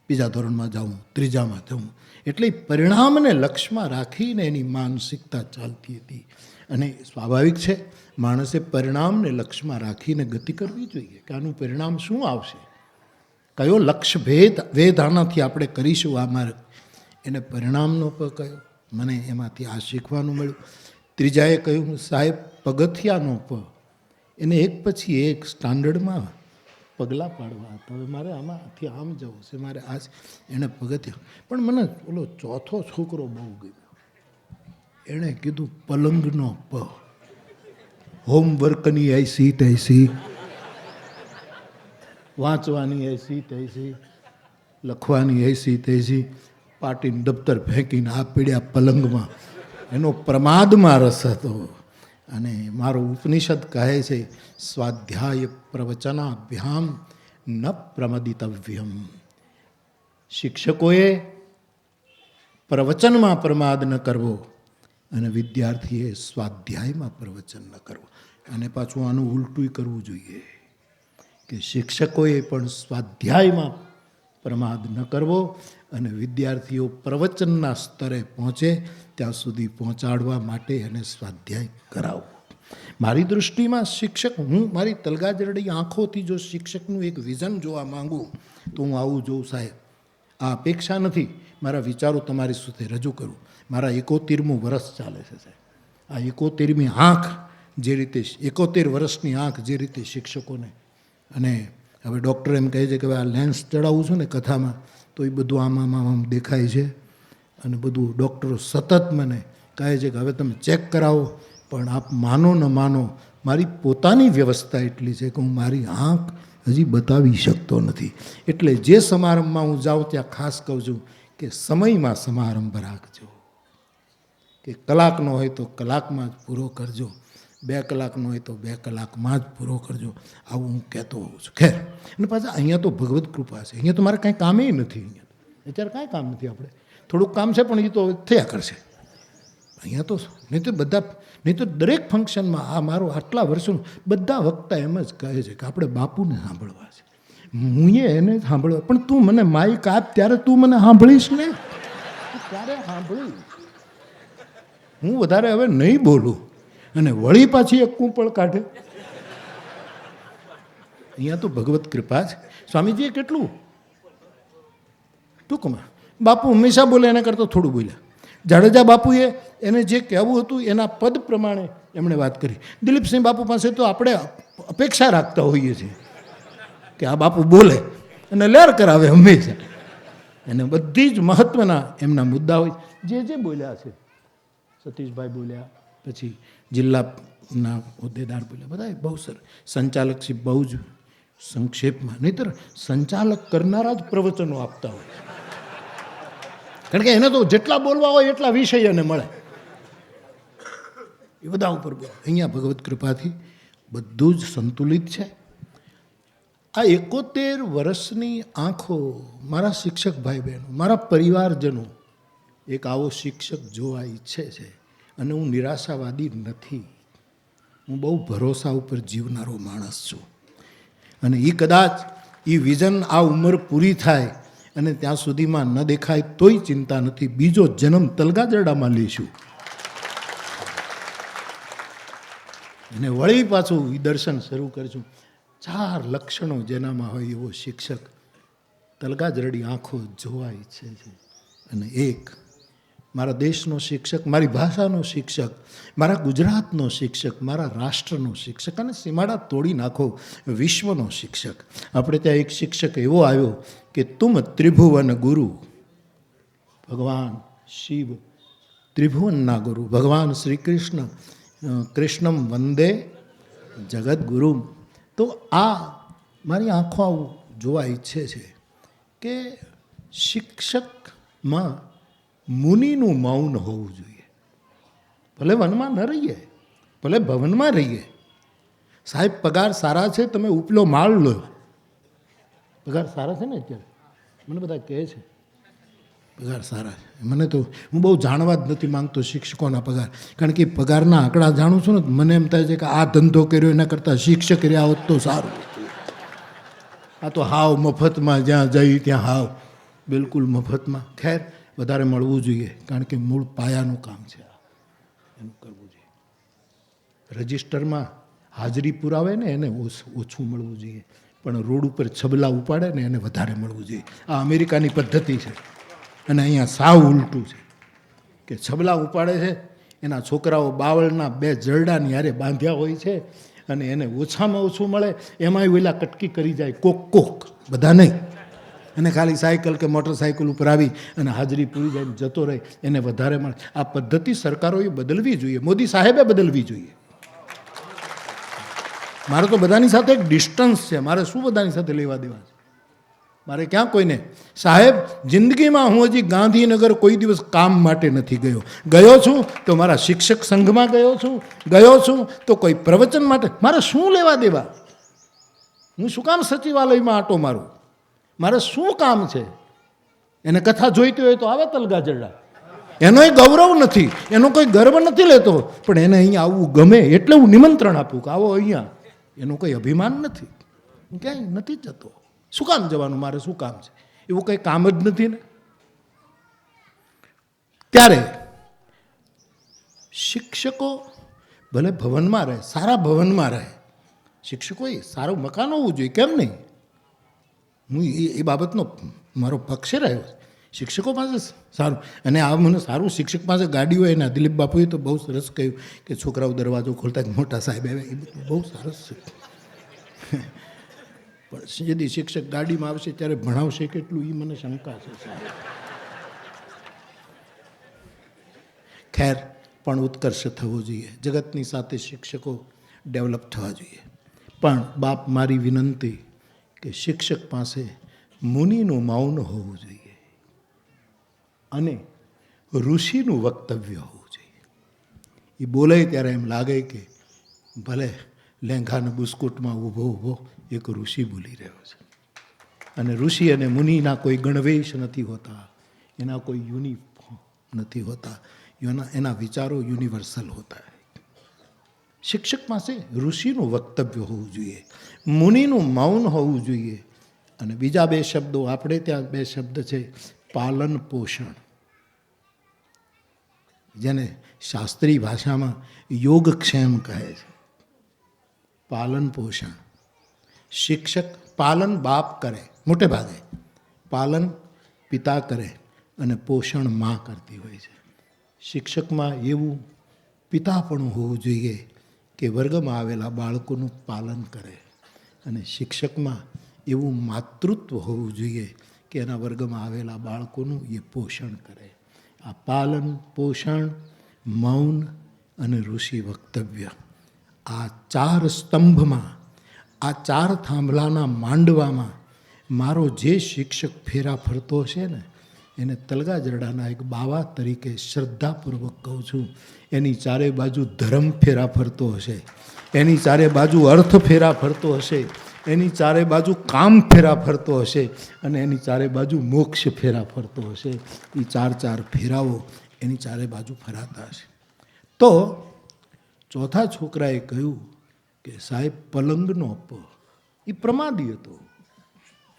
બીજા ધોરણમાં જવું, ત્રીજામાં થવું. એટલે પરિણામને લક્ષ્યમાં રાખીને એની માનસિકતા ચાલતી હતી. અને સ્વાભાવિક છે, માણસે પરિણામને લક્ષ્યમાં રાખીને ગતિ કરવી જોઈએ કે આનું પરિણામ શું આવશે, કયો લક્ષ્ય વેદ આનાથી આપણે કરીશું આ માર્ગ, એને પરિણામનો કયો. મને એમાંથી આ શીખવાનું મળ્યું. ત્રીજાએ કહ્યું, સાહેબ પગથિયાનો એને એક પછી એક સ્ટાન્ડર્ડમાં પગલાં પાડવા હતા. હવે મારે આમાંથી આમ જવું છે, મારે આ એણે પગથિયા. પણ મને ઓલો ચોથો છોકરો બહુ ગમ્યો. એણે કીધું પલંગનો હોમવર્કની એસી તૈસી, વાંચવાની એસી તૈસી, લખવાની એસી તૈસી, પાટીને દફતર ફેંકીને આ પીડ્યા પલંગમાં. એનો પ્રમાદમાં રસ હતો. અને મારો ઉપનિષદ કહે છે, સ્વાધ્યાય પ્રવચનાભ્યામ ન પ્રમદિતવ્યમ. શિક્ષકોએ પ્રવચનમાં પ્રમાદ ન કરવો અને વિદ્યાર્થીએ સ્વાધ્યાયમાં પ્રવચન ન કરવું. અને પાછું આનું ઉલટું કરવું જોઈએ કે શિક્ષકોએ પણ સ્વાધ્યાયમાં પ્રમાદ ન કરવો અને વિદ્યાર્થીઓ પ્રવચનના સ્તરે પહોંચે ત્યાં સુધી પહોંચાડવા માટે એને સ્વાધ્યાય કરાવવો. મારી દૃષ્ટિમાં શિક્ષક, હું મારી તલગાજરડી આંખોથી જો શિક્ષકનું એક વિઝન જોવા માંગું તો હું આવું જોઉં. સાહેબ, આ અપેક્ષા નથી, મારા વિચારો તમારી સાથે રજૂ કરું. મારા 71મું વર્ષ ચાલે છે સાહેબ. આ 71મી આંખ જે રીતે, 71 વર્ષની આંખ જે રીતે શિક્ષકોને, અને હવે ડૉક્ટર એમ કહે છે કે આ લેન્સ ચડાવું છું ને કથામાં તો એ બધું આમ દેખાય છે. અને બધું ડૉક્ટરો સતત મને કહે છે કે હવે તમે ચેક કરાવો. પણ આપ માનો ન માનો, મારી પોતાની વ્યવસ્થા એટલી છે કે હું મારી આંખ હજી બતાવી શકતો નથી. એટલે જે સમારંભમાં હું જાઉં ત્યાં ખાસ કહું છું કે સમયમાં સમારંભ રાખજો, કે કલાકનો હોય તો કલાકમાં જ પૂરો કરજો, 2 કલાકનો હોય તો 2 કલાકમાં જ પૂરો કરજો. આવું હું કહેતો હોઉં છું. ખેર, અને પાછા અહીંયા તો ભગવત કૃપા છે, અહીંયા તો મારે કાંઈ કામે નથી. અહીંયા અત્યારે કાંઈ કામ નથી. આપણે થોડુંક કામ છે પણ એ તો થયા કરશે. અહીંયા તો નહીં તો દરેક ફંક્શનમાં આ મારો આટલા વર્ષોનું બધા વક્તા એમ જ કહે છે કે આપણે બાપુને સાંભળવા છે. હું એને જ સાંભળવા, પણ તું મને માઇક આપ ત્યારે તું મને સાંભળીશ ને, ત્યારે સાંભળીશ. હું વધારે હવે નહીં બોલું. અને વળી પાછી એક કૂંપળ કાઢે. અહીંયા તો ભગવત કૃપા છે. સ્વામીજીએ કેટલું ટૂંકમાં, બાપુ હંમેશા બોલે એના કરતાં થોડું બોલ્યા. જાડેજા બાપુએ એને જે કહેવું હતું એના પદ પ્રમાણે એમણે વાત કરી. દિલીપસિંહ બાપુ પાસે તો આપણે અપેક્ષા રાખતા હોઈએ છીએ કે આ બાપુ બોલે અને લેર કરાવે હંમેશા. એને બધી જ મહત્ત્વના એમના મુદ્દા હોય. જે બોલ્યા છે, સતીશભાઈ બોલ્યા, પછી જિલ્લાના હોદ્દેદાર બોલ્યા, બધા બહુ સરસ. સંચાલકશ્રી બહુ જ સંક્ષેપમાં, નહીંતર સંચાલક કરનારા જ પ્રવચનો આપતા હોય, કારણ કે એને તો જેટલા બોલવા હોય એટલા વિષય એને મળે. એ બધા ઉપર બોલે. અહીંયા ભગવત કૃપાથી બધું જ સંતુલિત છે. આ 71 વર્ષની આંખો, મારા શિક્ષક ભાઈ બહેનો, મારા પરિવારજનો એક આવો શિક્ષક જોવા ઈચ્છે છે. અને હું નિરાશાવાદી નથી, હું બહુ ભરોસા ઉપર જીવનારો માણસ છું. અને એ કદાચ એ વિઝન આ ઉંમર પૂરી થાય અને ત્યાં સુધીમાં ન દેખાય તોય ચિંતા નથી, બીજો જન્મ તલગાજરડામાં લઈશું. અને વળી પાછું દર્શન શરૂ કરીશું. 4 લક્ષણો જેનામાં હોય એવો શિક્ષક તલગાજરડી આંખો જોવા ઈચ્છે છે. અને એક, મારા દેશનો શિક્ષક, મારી ભાષાનો શિક્ષક, મારા ગુજરાતનો શિક્ષક, મારા રાષ્ટ્રનો શિક્ષક, અને સીમાડા તોડી નાખો વિશ્વનો શિક્ષક. આપણે ત્યાં એક શિક્ષક એવો આવ્યો કે તુમ ત્રિભુવન ગુરુ, ભગવાન શિવ ત્રિભુવનના ગુરુ, ભગવાન શ્રી કૃષ્ણ કૃષ્ણમ વંદે જગદગુરુ. તો આ મારી આંખો આવું જોવા ઈચ્છે છે કે શિક્ષકમાં મુનિનું મૌન હોવું જોઈએ. ભલે વનમાં ન રહીએ, ભલે ભવનમાં રહીએ. સાહેબ પગાર સારા છે, તમે ઉપલો માળ લો. પગાર સારા છે ને અત્યારે? મને બધા કહે છે પગાર સારા છે. મને તો, હું બહુ જાણવા જ નથી માંગતો શિક્ષકોના પગાર, કારણ કે પગારના આંકડા જાણું છું ને મને એમ થાય છે કે આ ધંધો કર્યો એના કરતાં શિક્ષક રહ્યા હોત તો સારું. આ તો હાવ મફતમાં જ્યાં જઈ ત્યાં હાવ બિલકુલ મફતમાં. ખેર વધારે મળવું જોઈએ, કારણ કે મૂળ પાયાનું કામ છે એનું કરવું જોઈએ. રજિસ્ટરમાં હાજરી પુરાવે ને એને ઓછું મળવું જોઈએ, પણ રોડ ઉપર છબલા ઉપાડે ને એને વધારે મળવું જોઈએ. આ અમેરિકાની પદ્ધતિ છે અને અહીંયા સાવ ઉલટું છે કે છબલા ઉપાડે છે, એના છોકરાઓ બાવળના 2 જરડાની હારે બાંધ્યા હોય છે અને એને ઓછામાં ઓછું મળે, એમાંય ઓલા કટકી કરી જાય કોક, બધા નહીં. અને ખાલી સાયકલ કે મોટરસાયકલ ઉપર આવી અને હાજરી પૂરી જાય જતો રહે, એને વધારે મળે. આ પદ્ધતિ સરકારોએ બદલવી જોઈએ, મોદી સાહેબે બદલવી જોઈએ. મારે તો બધાની સાથે એક ડિસ્ટન્સ છે, મારે શું બધાની સાથે લેવા દેવા છે? મારે ક્યાં કોઈને. સાહેબ, જિંદગીમાં હું હજી ગાંધીનગર કોઈ દિવસ કામ માટે નથી ગયો છું તો મારા શિક્ષક સંઘમાં ગયો છું તો કોઈ પ્રવચન માટે. મારે શું લેવા દેવા? હું શું કામ સચિવાલયમાં આટો મારું? મારે શું કામ છે? એને કથા જોઈતી હોય તો આવે તલગા જરડા, એનોય ગૌરવ નથી, એનો કોઈ ગર્વ નથી લેતો, પણ એને અહીંયા આવવું ગમે એટલે હું નિમંત્રણ આપું કે આવો અહીંયા. એનું કોઈ અભિમાન નથી, હું ક્યાંય નથી જતો. શું કામ જવાનું? મારે શું કામ છે? એવું કંઈ કામ જ નથી ને. ત્યારે શિક્ષકો ભલે ભવનમાં રહે, સારા ભવનમાં રહે, શિક્ષકોએ સારું મકાન હોવું જોઈએ, કેમ નહીં? હું એ બાબતનો મારો પક્ષે રહ્યો. શિક્ષકો પાસે સારું, અને આ મને સારું શિક્ષક પાસે ગાડી હોય ને, દિલીપ બાપુએ તો બહુ સરસ કહ્યું કે છોકરાઓ દરવાજો ખોલતા મોટા સાહેબ આવે, એ બધું બહુ સરસ છે. પણ यदि શિક્ષક ગાડીમાં આવશે ત્યારે ભણાવશે કેટલું એ મને શંકા છે. ખેર, પણ ઉત્કર્ષ થવો જોઈએ, જગતની સાથે શિક્ષકો ડેવલપ થવા જોઈએ. પણ બાપ, મારી વિનંતી કે શિક્ષક પાસે મુનિનું મૌન હોવું જોઈએ અને ઋષિનું વક્તવ્ય હોવું જોઈએ. એ બોલે ત્યારે એમ લાગે કે ભલે લેંઘાના બુસ્કુટમાં ઊભો એક ઋષિ બોલી રહ્યો છે. અને ઋષિ અને મુનિના કોઈ ગણવેશ નથી હોતા, એના કોઈ યુનિફોર્મ નથી હોતા, એના વિચારો યુનિવર્સલ હોતા. શિક્ષક પાસે ઋષિનું વક્તવ્ય હોવું જોઈએ, મુનિનું મૌન હોવું જોઈએ. અને બીજા 2 શબ્દો, આપણે ત્યાં 2 શબ્દ છે, પાલન પોષણ, જેને શાસ્ત્રીય ભાષામાં યોગક્ષેમ કહે છે. પાલન પોષણ. શિક્ષક પાલન બાપ કરે, મોટે ભાગે પાલન પિતા કરે અને પોષણ માં કરતી હોય છે. શિક્ષકમાં એવું પિતાપણું હોવું જોઈએ કે વર્ગમાં આવેલા બાળકોનું પાલન કરે, અને શિક્ષકમાં એવું માતૃત્વ હોવું જોઈએ કે એના વર્ગમાં આવેલા બાળકોનું એ પોષણ કરે. આ પાલન, પોષણ, મૌન અને ઋષિ વક્તવ્ય, આ 4 સ્તંભમાં, આ 4 થાંભલાના માંડવામાં મારો જે શિક્ષક ફેરા ફરતો હશે ને, એને તલગા જરડાના એક બાવા તરીકે શ્રદ્ધાપૂર્વક કહું છું. એની 4 બાજુ ધર્મ ફેરા ફરતો હશે, એની 4 બાજુ અર્થ ફેરા ફરતો હશે, એની 4 બાજુ કામ ફેરા ફરતો હશે, અને એની 4 બાજુ મોક્ષ ફેરા ફરતો હશે. એ 4 ફેરાઓ એની 4 બાજુ ફરાતા હશે. તો ચોથા છોકરાએ કહ્યું કે સાહેબ, પલંગનો એ પ્રમાદી હતો,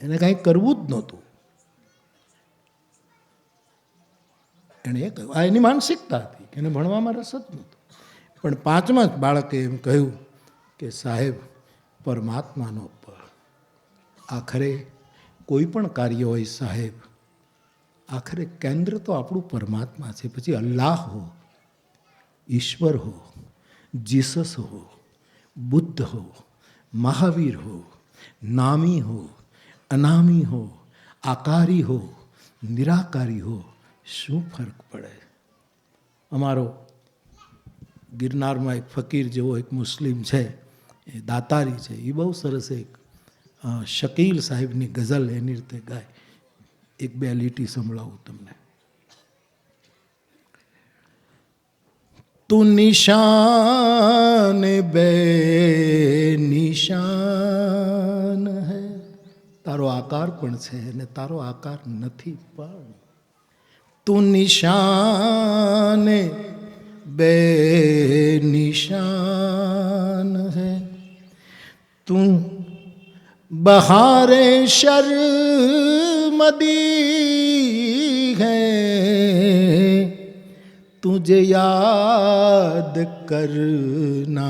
એને કાંઈ કરવું જ નહોતું. એણે એ કહ્યું, આ એની માનસિકતા હતી કે એને ભણવામાં રસ જ નહોતો. પણ 5મા બાળકે એમ કહ્યું કે સાહેબ, પરમાત્માનો આખરે કોઈ પણ કાર્ય હોય સાહેબ, આખરે કેન્દ્ર તો આપણું પરમાત્મા છે. પછી અલ્લાહ હો, ઈશ્વર હો, જીસસ હો, બુદ્ધ હો, મહાવીર હો, નામી હો, અનામી હો, આકારી હો, નિરાકારી હો, શું ફરક પડે? અમારો ગિરનારમાં એક ફકીર જેવો એક મુસ્લિમ છે, એ દાતારી છે, એ બહુ સરસ એક શકીલ સાહેબની ગઝલ એની રીતે ગાય. 1-2 લીટી સંભળાવું તમને. તું નિશાન બે નિશાન હૈ, તારો આકાર પણ છે અને તારો આકાર નથી, પણ તું નિશાન બે નિશાન હૈ, તું बहारे शर्मदी है तुझे याद करना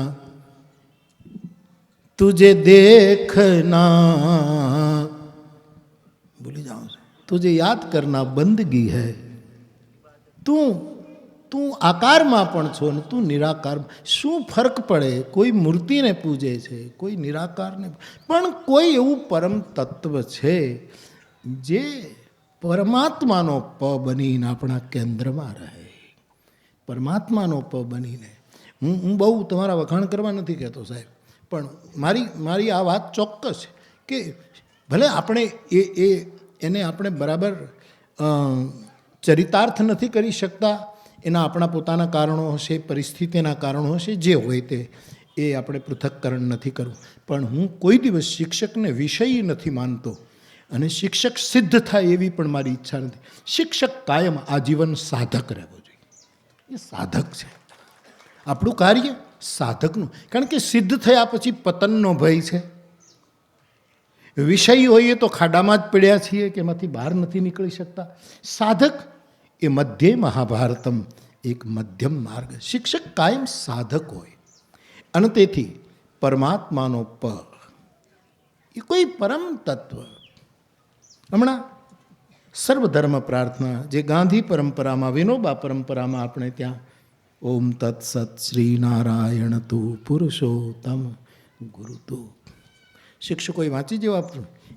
तुझे देखना भूली जाऊं तुझे યાદ કરના બંદગી હૈ તું આકારમાં પણ છો ને તું નિરાકાર શું ફરક પડે કોઈ મૂર્તિને પૂજે છે કોઈ નિરાકારને પણ કોઈ એવું પરમ તત્વ છે જે પરમાત્માનો પ બનીને આપણા કેન્દ્રમાં રહે પરમાત્માનો પ બનીને હું બહુ તમારા વખાણ કરવા નથી કહેતો સાહેબ પણ મારી આ વાત ચોક્કસ છે કે ભલે આપણે એને આપણે બરાબર ચરિતાર્થ નથી કરી શકતા એના આપણા પોતાના કારણો હશે પરિસ્થિતિના કારણો હશે જે હોય તે એ આપણે પૃથક્કરણ નથી કરવું પણ હું કોઈ દિવસ શિક્ષકને વિષય નથી માનતો અને શિક્ષક સિદ્ધ થાય એવી પણ મારી ઈચ્છા નથી શિક્ષક કાયમ આજીવન સાધક રહેવો જોઈએ એ સાધક છે આપણું કાર્ય સાધકનું કારણ કે સિદ્ધ થયા પછી પતનનો ભય છે વિષય હોઈએ તો ખાડામાં જ પડ્યા છીએ કે એમાંથી બહાર નથી નીકળી શકતા સાધક એ મધ્ય મહાભારતમ એક મધ્યમ માર્ગ શિક્ષક કાયમ સાધક હોય અને તેથી પરમાત્માનો પ એ કોઈ પરમ તત્વ હમણાં સર્વધર્મ પ્રાર્થના જે ગાંધી પરંપરામાં વિનોબા પરંપરામાં આપણે ત્યાં ઓમ તત્સત શ્રી નારાયણ તું પુરુષોત્તમ ગુરુ તું શિક્ષકોએ વાંચી જવા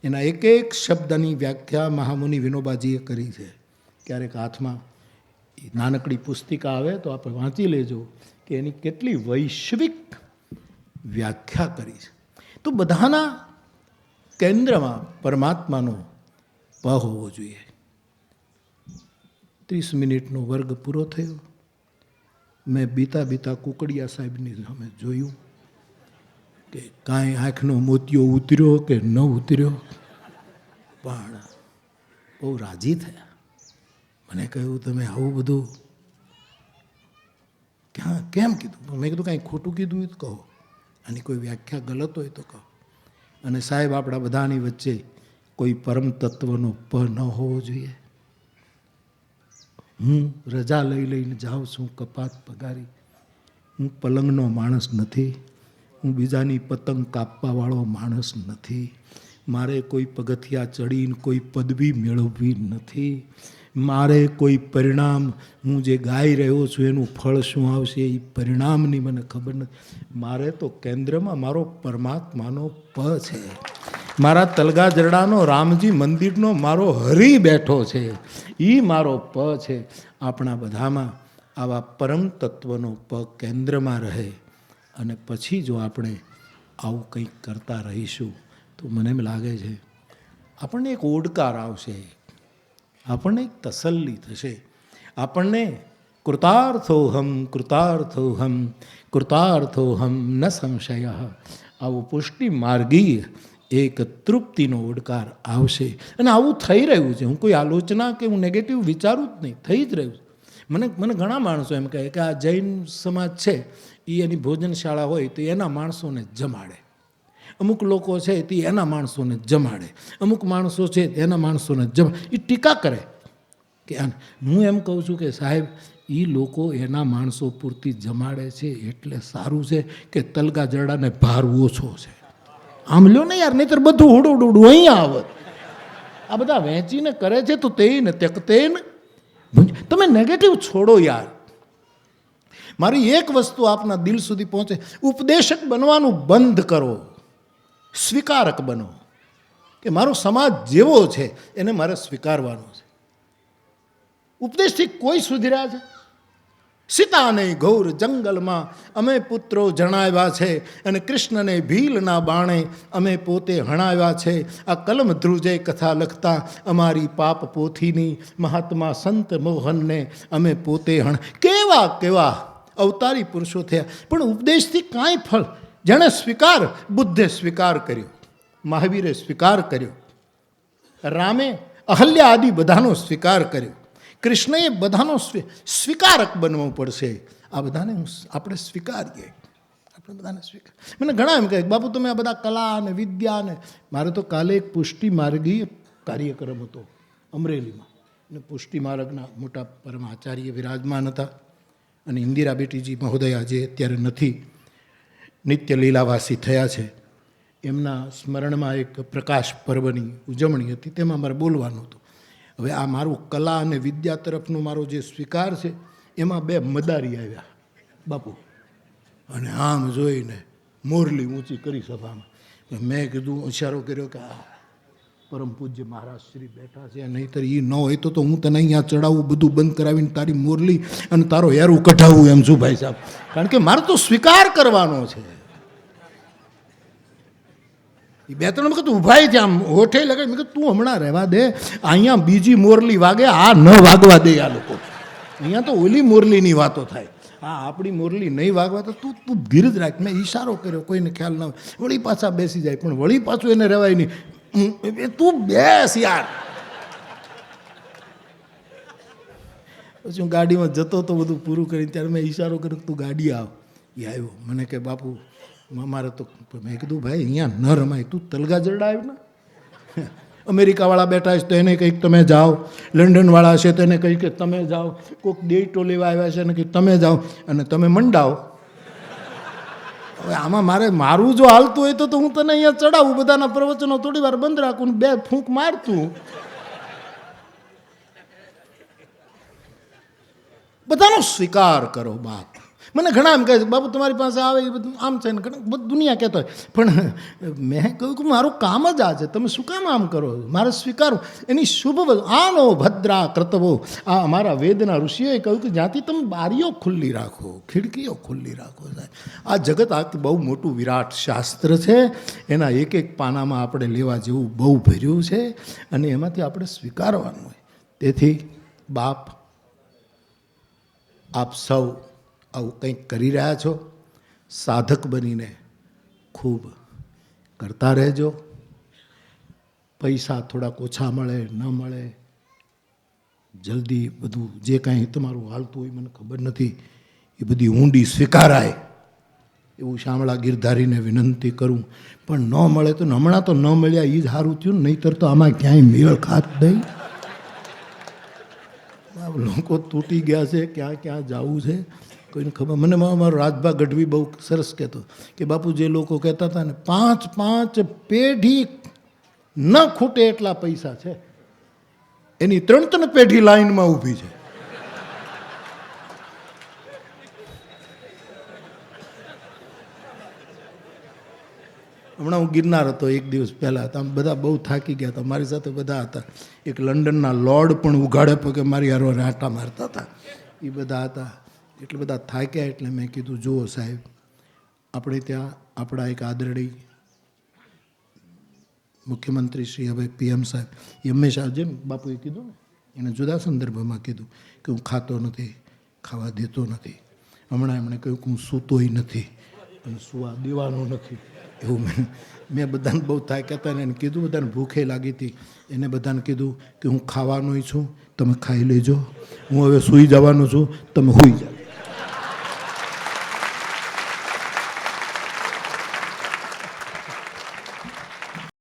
એના એક એક શબ્દની વ્યાખ્યા મહામુનિ વિનોબાજીએ કરી છે ક્યારેક હાથમાં નાનકડી પુસ્તિકા આવે તો આપણે વાંચી લેજો કે એની કેટલી વૈશ્વિક વ્યાખ્યા કરી છે તો બધાના કેન્દ્રમાં પરમાત્માનો પ હોવો જોઈએ 30 મિનિટનો વર્ગ પૂરો થયો મેં બીતા કુકડિયા સાહેબની સામે જોયું કે કાંઈ આંખનો મોતિયો ઉતર્યો કે ન ઉતર્યો પણ બહુ રાજી થયા મને કહ્યું તમે આવું બધું કેમ કીધું મેં કીધું કાંઈ ખોટું કીધું હોય તો કહો આની કોઈ વ્યાખ્યા ગલત હોય તો કહો અને સાહેબ આપણા બધાની વચ્ચે કોઈ પરમ તત્વનો પ ન હોવો જોઈએ હું રજા લઈને જાઉં છું કપાત પગારી હું પલંગનો માણસ નથી હું બીજાની પતંગ કાપવાવાળો માણસ નથી મારે કોઈ પગથિયા ચડીને કોઈ પદવી મેળવવી નથી મારે કોઈ પરિણામ હું જે ગાઈ રહ્યો છું એનું ફળ શું આવશે એ પરિણામની મને ખબર નથી મારે તો કેન્દ્રમાં મારો પરમાત્માનો પ છે મારા તલગા જરડાનો રામજી મંદિરનો મારો હરી બેઠો છે એ મારો પ છે આપણા બધામાં આવા પરમ તત્વનો પ કેન્દ્રમાં રહે અને પછી જો આપણે આવું કંઈક કરતા રહીશું તો મને એમ લાગે છે આપણને એક ઓડકાર આવશે આપણને એક તસલ્લી થશે આપણને કૃતાર્થોહમ કૃતાર્થોહમ કૃતાર્થોહમ ન સંશય આવો પુષ્ટિ માર્ગીય એક તૃપ્તિનો ઓડકાર આવશે અને આવું થઈ રહ્યું છે હું કોઈ આલોચના કે હું નેગેટિવ વિચારું જ નહીં થઈ જ રહ્યું છે મને ઘણા માણસો એમ કહે કે આ જૈન સમાજ છે એ એની ભોજનશાળા હોય તો એના માણસોને જમાડે અમુક લોકો છે તે એના માણસોને જમાડે અમુક માણસો છે એના માણસોને એ ટીકા કરે કે હું એમ કહું છું કે સાહેબ એ લોકો એના માણસો પૂરતી જમાડે છે એટલે સારું છે કે તલગા જરડાને ભાર ઓછો છે આમ લ્યો ને યાર નહીંતર બધું હુડું અહીંયા આવત આ બધા વહેંચીને કરે છે તો તેને ત્યક્તેન તમે નેગેટિવ છોડો યાર મારી એક વસ્તુ આપના દિલ સુધી પહોંચે ઉપદેશક બનવાનું બંધ કરો સ્વીકારક બનો કે મારો સમાજ જેવો છે એને મારે સ્વીકારવાનો છે ઉપદેશથી કોઈ સુધર્યા છે સીતાને ઘોર જંગલમાં અમે પુત્રો જણાવ્યા છે અને કૃષ્ણને ભીલના બાણે અમે પોતે હણાવ્યા છે આ કલમ ધ્રુજે કથા લખતા અમારી પાપ પોથીની મહાત્મા સંત મોહનને અમે પોતે કેવા અવતારી પુરુષો થયા પણ ઉપદેશથી કાંઈ ફળ જેણે સ્વીકાર બુદ્ધે સ્વીકાર કર્યો મહાવીરે સ્વીકાર કર્યો રામે અહલ્યા આદિ બધાનો સ્વીકાર કર્યો કૃષ્ણએ બધાનો સ્વીકારક બનવું પડશે આ બધાને આપણે સ્વીકારીએ આપણે બધાને સ્વીકાર. મને ઘણા એમ કહે બાપુ તમે આ બધા કલા અને વિદ્યા ને, મારે તો કાલે એક પુષ્ટિ માર્ગી કાર્યક્રમ હતો અમરેલીમાં, અને પુષ્ટિ માર્ગના મોટા પરમ આચાર્ય વિરાજમાન હતા, અને ઇન્દિરા બેટીજી મહોદયા જે અત્યારે નથી, નિત્ય લીલાવાસી થયા છે, એમના સ્મરણમાં એક પ્રકાશ પર્વની ઉજવણી હતી, તેમાં મારે બોલવાનું હતું. હવે આ મારું કલા અને વિદ્યા તરફનો મારો જે સ્વીકાર છે એમાં બે મદારી આવ્યા બાપુ, અને આમ જોઈને મોરલી ઊંચી કરી સભામાં. મેં કીધું, ઇશારો કર્યો કે આ પરમ પૂજ્ય મહારાજ શ્રી બેઠા છે, નહીંતર એ ન હોય તો હું તને અહીંયા ચડાવું, બધું બંધ કરાવીને તારી મોરલી અને તારો હેરું કઢાવું એમ છું ભાઈ સાહેબ, કારણ કે મારે તો સ્વીકાર કરવાનો છે. એ બે ત્રણ વખત ઊભા છે, આમ હોઠે લગાડી. મેં કીધું તું હમણાં રહેવા દે, અહીંયા બીજી મોરલી વાગે, આ ન વાગવા દે આ લોકો. અહીંયા તો ઓલી મોરલીની વાતો થાય, હા આપણી મોરલી નહીં વાગવા તો તું ધીરજ રાખ. મેં ઈશારો કર્યો, કોઈને ખ્યાલ ના હોય, વળી પાછા બેસી જાય, પણ વળી પાછું એને રહેવાય નહીં. તું બેસ યાર. પછી હું ગાડીમાં જતો તો બધું પૂરું કરીને, ત્યારે મેં ઈશારો કર્યો તું ગાડી આવ. એ આવ્યો, મને કે બાપુ મારે તો, મેં કીધું ભાઈ અહીંયા ન રમાય, તું તલગા જરડા આવ્યો ને. અમેરિકાવાળા બેઠા છે તો એને કંઈક તમે જાઓ, લંડનવાળા છે તો એને કંઈક કે તમે જાઓ, કોઈક ડેટો લેવા આવ્યા છે ને કંઈક તમે જાઓ, અને તમે મંડાવો. હવે આમાં મારું જો હાલતું હોય તો હું તને અહીંયા ચડાવું, બધાના પ્રવચનો થોડી વાર બંધ રાખું, બે ફૂંક મારતું. બધાનો સ્વીકાર કરો બાપ. મને ઘણા એમ કહે છે બાપુ તમારી પાસે આવે એ બધું આમ છે ને, બધું દુનિયા કહેતો હોય, પણ મેં કહ્યું કે મારું કામ જ આ છે, તમે શું કામ આમ કરો, મારે સ્વીકારવું. એની શુભ આનો ભદ્રા કર્તવો. આ અમારા વેદના ઋષિઓએ કહ્યું કે જ્યાંથી તમે બારીઓ ખુલ્લી રાખો, ખિડકીઓ ખુલ્લી રાખો. સાહેબ આ જગત આ બહુ મોટું વિરાટ શાસ્ત્ર છે, એના એક એક પાનામાં આપણે લેવા જેવું બહુ ભર્યું છે, અને એમાંથી આપણે સ્વીકારવાનું હોય. તેથી બાપ, આપ સૌ આવું કંઈક કરી રહ્યા છો, સાધક બનીને ખૂબ કરતા રહેજો. પૈસા થોડાક ઓછા મળે ન મળે, જલ્દી બધું જે કાંઈ તમારું હાલતું હોય મને ખબર નથી, એ બધી ઊંડી સ્વીકારાય એવું શામળા ગિરધારીને વિનંતી કરું. પણ ન મળે તો હમણાં તો ન મળ્યા એ જ સારું થયું, નહીંતર તો આમાં ક્યાંય મેળ ખાત નહીં. લોકો તૂટી ગયા છે, ક્યાં ક્યાં જવું છે કોઈને ખબર. મને મારો રાજભા ગઢવી બહુ સરસ કહેતો કે બાપુ જે લોકો કહેતા હતા ને 5 પેઢી ન ખૂટે એટલા પૈસા છે, એની 3 પેઢી લાઈનમાં ઊભી છે. હમણાં હું ગિરનાર હતો એક દિવસ પહેલાં, તો આમ બધા બહુ થાકી ગયા હતા, મારી સાથે બધા હતા. એક લંડનના લોર્ડ પણ ઉઘાડે પગે મારી હારે આંટા મારતા હતા, એ બધા હતા. એટલે બધા થાક્યા, એટલે મેં કીધું જુઓ સાહેબ, આપણે ત્યાં આપણા એક આદરણીય મુખ્યમંત્રી શ્રી, હવે PM સાહેબ, એ હંમેશા જેમ બાપુએ કીધું ને, એને જુદા સંદર્ભમાં કીધું કે હું ખાતો નથી, ખાવા દેતો નથી. હમણાં એમણે કહ્યું કે હું સૂતોય નથી અને સુવા દેવાનો નથી. એવું મેં બધાને બહુ થાક્યા હતા ને એને કીધું, બધાને ભૂખે લાગી હતી, એને બધાને કીધું કે હું ખાવાનો છું, તમે ખાઈ લેજો, હું હવે સૂઈ જવાનો છું, તમે સૂઈ જાઓ.